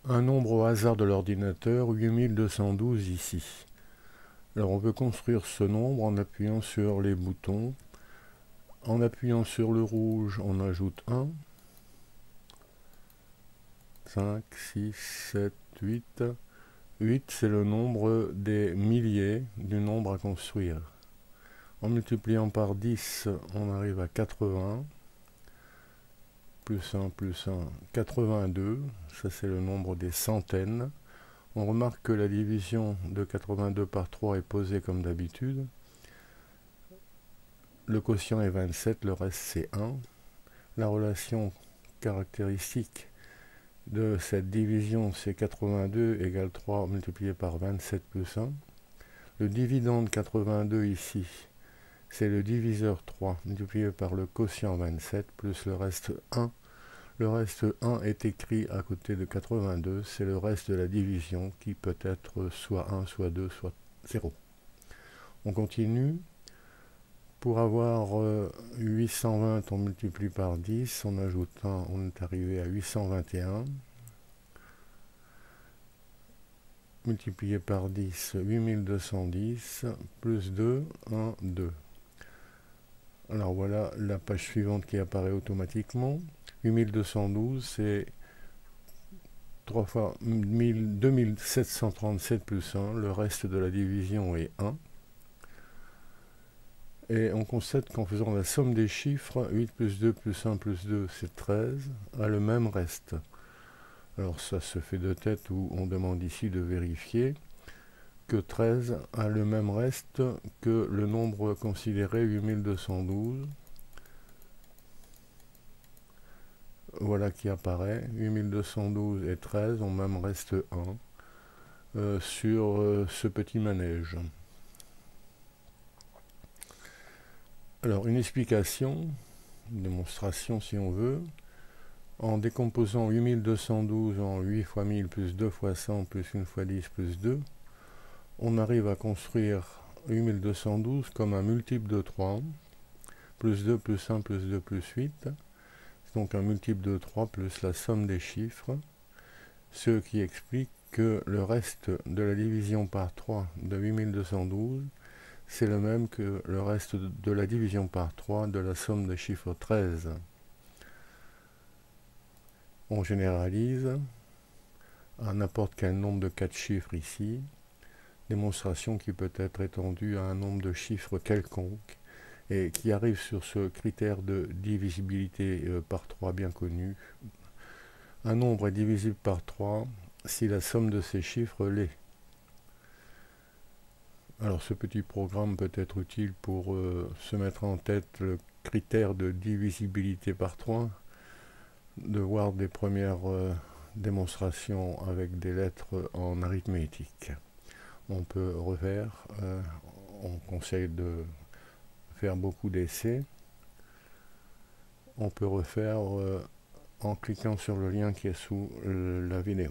Un nombre au hasard de l'ordinateur, 8212 ici. Alors on peut construire ce nombre en appuyant sur les boutons. En appuyant sur le rouge, on ajoute 1, 5, 6, 7, 8. 8, c'est le nombre des milliers du nombre à construire. En multipliant par 10, on arrive à 80. Plus 1, plus 1, 82. Ça, c'est le nombre des centaines. On remarque que la division de 82 par 3 est posée comme d'habitude. Le quotient est 27, le reste c'est 1. La relation caractéristique de cette division, c'est 82 égale 3 multiplié par 27 plus 1. Le dividende 82 ici, c'est le diviseur 3 multiplié par le quotient 27 plus le reste 1. Le reste 1 est écrit à côté de 82, c'est le reste de la division qui peut être soit 1, soit 2, soit 0. On continue. Pour avoir 820, on multiplie par 10, on ajoute 1, on est arrivé à 821. Multiplié par 10, 8210, plus 2, 1, 2. Alors voilà la page suivante qui apparaît automatiquement. 8212, c'est 3 fois 2737 plus 1, le reste de la division est 1. Et on constate qu'en faisant la somme des chiffres, 8 plus 2 plus 1 plus 2, c'est 13, a le même reste. Alors ça se fait de tête où on demande ici de vérifier que 13 a le même reste que le nombre considéré 8212. Voilà qui apparaît. 8212 et 13 ont même reste 1 sur ce petit manège. Alors une explication, une démonstration si on veut. En décomposant 8212 en 8 fois 1000 plus 2 fois 100 plus 1 fois 10 plus 2, on arrive à construire 8212 comme un multiple de 3, plus 2 plus 1 plus 2 plus 8, c'est donc un multiple de 3 plus la somme des chiffres, ce qui explique que le reste de la division par 3 de 8212, c'est le même que le reste de la division par 3 de la somme des chiffres 13. On généralise à n'importe quel nombre de 4 chiffres ici, démonstration qui peut être étendue à un nombre de chiffres quelconque et qui arrive sur ce critère de divisibilité par 3 bien connu. Un nombre est divisible par 3 si la somme de ces chiffres l'est. Alors ce petit programme peut être utile pour se mettre en tête le critère de divisibilité par 3, de voir des premières démonstrations avec des lettres en arithmétique. On peut refaire, on conseille de faire beaucoup d'essais. On peut refaire en cliquant sur le lien qui est sous la vidéo.